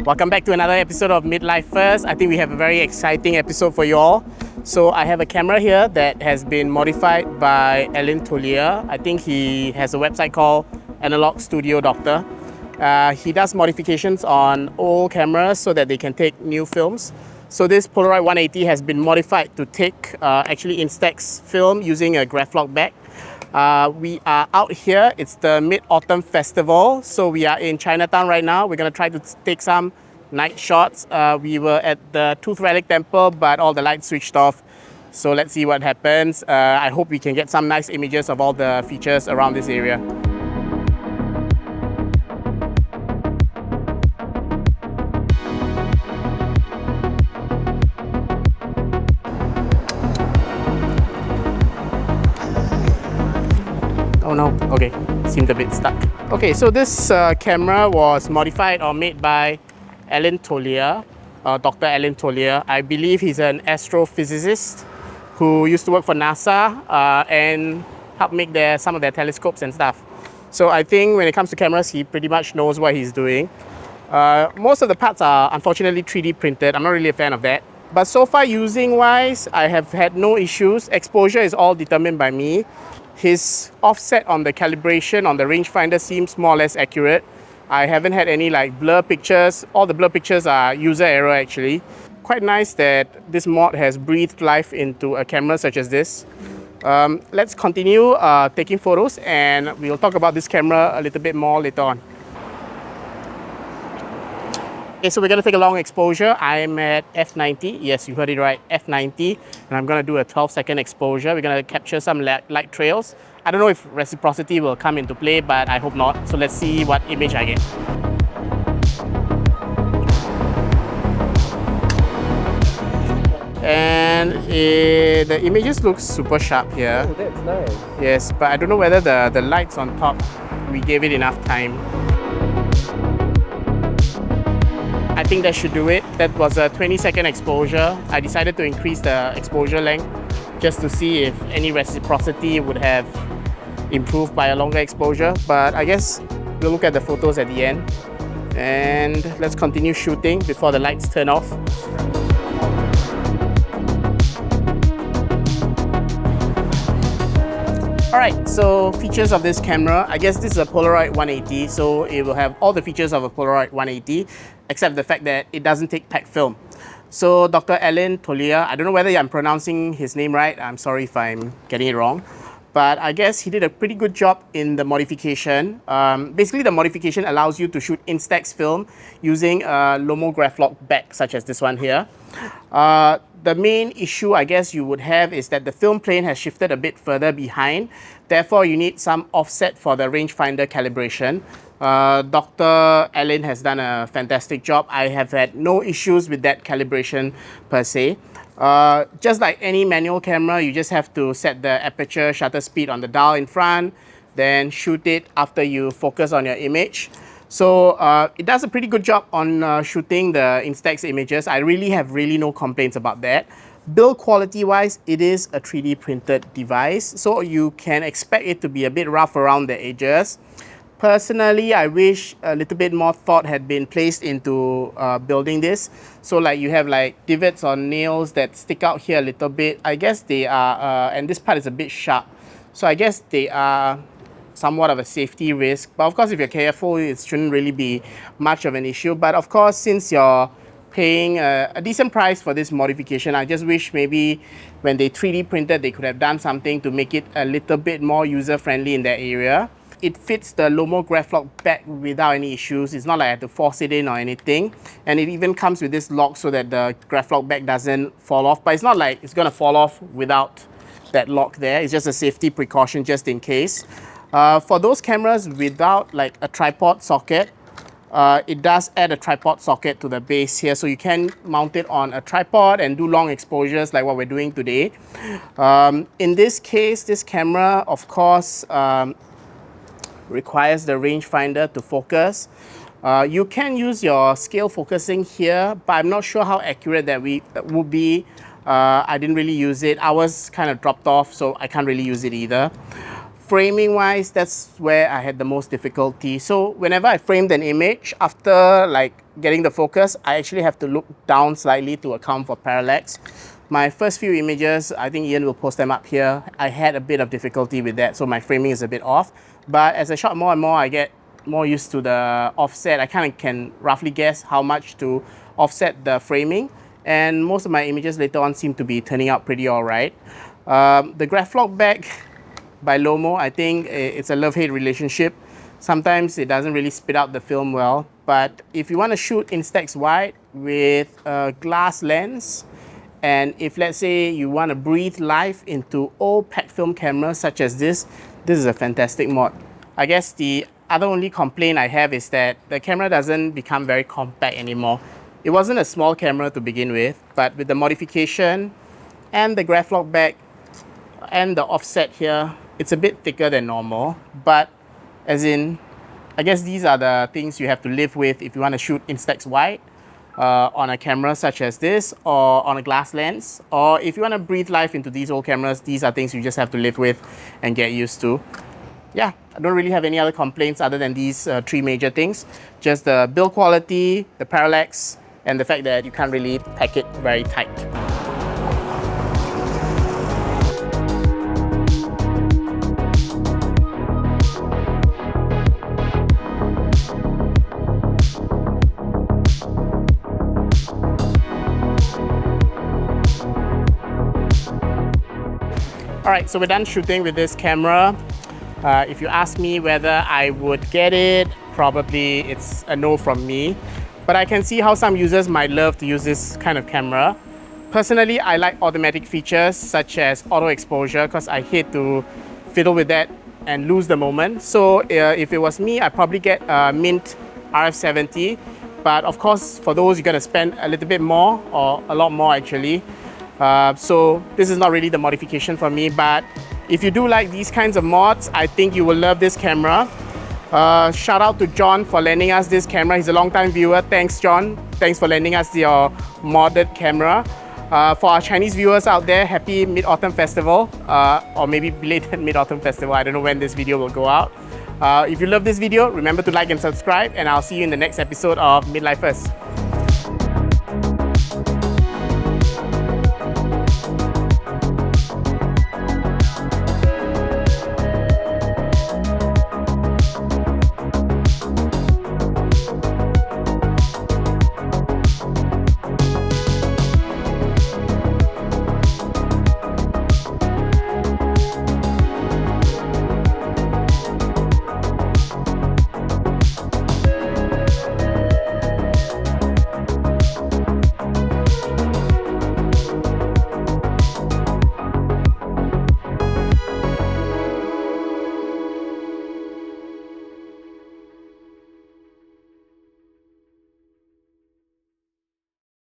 Welcome back to another episode of Midlifers. I think we have a very exciting episode for you all. So I have a camera here that has been modified by Alan Tollier. I think he has a website called Analog Studio Doctor. He does modifications on old cameras so that they can take new films. So this Polaroid 180 has been modified to take actually Instax film using a Graflok back. We are out here, it's the Mid-Autumn Festival, so we are in Chinatown right now. We're going to try to take some night shots. We were at the Tooth Relic Temple, but all the lights switched off. So let's see what happens. I hope we can get some nice images of all the features around this area. Oh no, okay, seemed a bit stuck. Okay, so this camera was modified or made by Alan Tollier, Dr. Alan Tollier. I believe he's an astrophysicist who used to work for NASA and helped make some of their telescopes and stuff. So I think when it comes to cameras, he pretty much knows what he's doing. Most of the parts are unfortunately 3D printed. I'm not really a fan of that. But so far, using wise, I have had no issues. Exposure is all determined by me. His offset on the calibration on the rangefinder seems more or less accurate. I haven't had any like blur pictures. All the blur pictures are user error actually. Quite nice that this mod has breathed life into a camera such as this. Let's continue taking photos and we'll talk about this camera a little bit more later on. Okay, so we're going to take a long exposure. I'm at f90. Yes, you heard it right, f90. And I'm going to do a 12-second exposure. We're going to capture some light trails. I don't know if reciprocity will come into play, but I hope not. So let's see what image I get. And the images look super sharp here. Oh, that's nice. Yes, but I don't know whether the lights on top, we gave it enough time. I think that should do it. That was a 20-second exposure. I decided to increase the exposure length just to see if any reciprocity would have improved by a longer exposure. But I guess we'll look at the photos at the end. And let's continue shooting before the lights turn off. Alright, so features of this camera. I guess this is a Polaroid 180, so it will have all the features of a Polaroid 180, except the fact that it doesn't take Packfilm. So Dr. Alan Tollier, I don't know whether I'm pronouncing his name right, I'm sorry if I'm getting it wrong, but I guess he did a pretty good job in the modification. Basically, the modification allows you to shoot Instax film using a Lomograflok back, such as this one here. The main issue I guess you would have is that the film plane has shifted a bit further behind. Therefore, you need some offset for the rangefinder calibration. Dr. Alan has done a fantastic job. I have had no issues with that calibration per se. Just like any manual camera, you just have to set the aperture shutter speed on the dial in front, then shoot it after you focus on your image. So it does a pretty good job on shooting the Instax images. I have no complaints about that. Build quality wise, it is a 3D printed device, so you can expect it to be a bit rough around the edges. Personally, I wish a little bit more thought had been placed into building this. So like you have like divots or nails that stick out here a little bit. I guess they are, and this part is a bit sharp. So I guess they are somewhat of a safety risk. But of course, if you're careful, it shouldn't really be much of an issue. But of course, since you're paying a decent price for this modification, I just wish maybe when they 3D printed, they could have done something to make it a little bit more user-friendly in that area. It fits the Lomograflok back without any issues. It's not like I had to force it in or anything. And it even comes with this lock so that the Graflok back doesn't fall off. But it's not like it's gonna fall off without that lock there. It's just a safety precaution just in case. For those cameras without like a tripod socket, it does add a tripod socket to the base here, so you can mount it on a tripod and do long exposures like what we're doing today. In this case, this camera, of course, requires the rangefinder to focus. You can use your scale focusing here, but I'm not sure how accurate that would be. I didn't really use it. Ours kind of dropped off, so I can't really use it either. framing wise, that's where I had the most difficulty. So whenever I framed an image, after like getting the focus, I actually have to look down slightly to account for parallax. My first few images, I think Ian will post them up here, I had a bit of difficulty with that, so my framing is a bit off. But as I shot more and more, I get more used to the offset. I kind of can roughly guess how much to offset the framing, and most of my images later on seem to be turning out pretty all right. The Graphlok bag by Lomo, I think it's a love-hate relationship. Sometimes it doesn't really spit out the film well, but if you want to shoot Instax Wide with a glass lens, and if let's say you want to breathe life into old Packfilm cameras such as this is a fantastic mod. I guess the other only complaint I have is that the camera doesn't become very compact anymore. It wasn't a small camera to begin with, but with the modification and the Graphlok bag and the offset here, it's a bit thicker than normal. But as in, I guess these are the things you have to live with if you want to shoot Instax Wide on a camera such as this, or on a glass lens, or if you want to breathe life into these old cameras, these are things you just have to live with and get used to. Yeah, I don't really have any other complaints other than these three major things. Just the build quality, the parallax, and the fact that you can't really pack it very tight. All right, so we're done shooting with this camera. If you ask me whether I would get it, probably it's a no from me. But I can see how some users might love to use this kind of camera. Personally, I like automatic features such as auto exposure because I hate to fiddle with that and lose the moment. So if it was me, I'd probably get a Mint RF70. But of course, for those, you're gonna spend a little bit more, or a lot more actually. So this is not really the modification for me, but if you do like these kinds of mods, I think you will love this camera. Shout out to John for lending us this camera. He's a long-time viewer. Thanks, John. Thanks for lending us your modded camera. For our Chinese viewers out there, happy Mid-Autumn Festival, or maybe belated Mid-Autumn Festival. I don't know when this video will go out. If you love this video, remember to like and subscribe, and I'll see you in the next episode of Midlifers.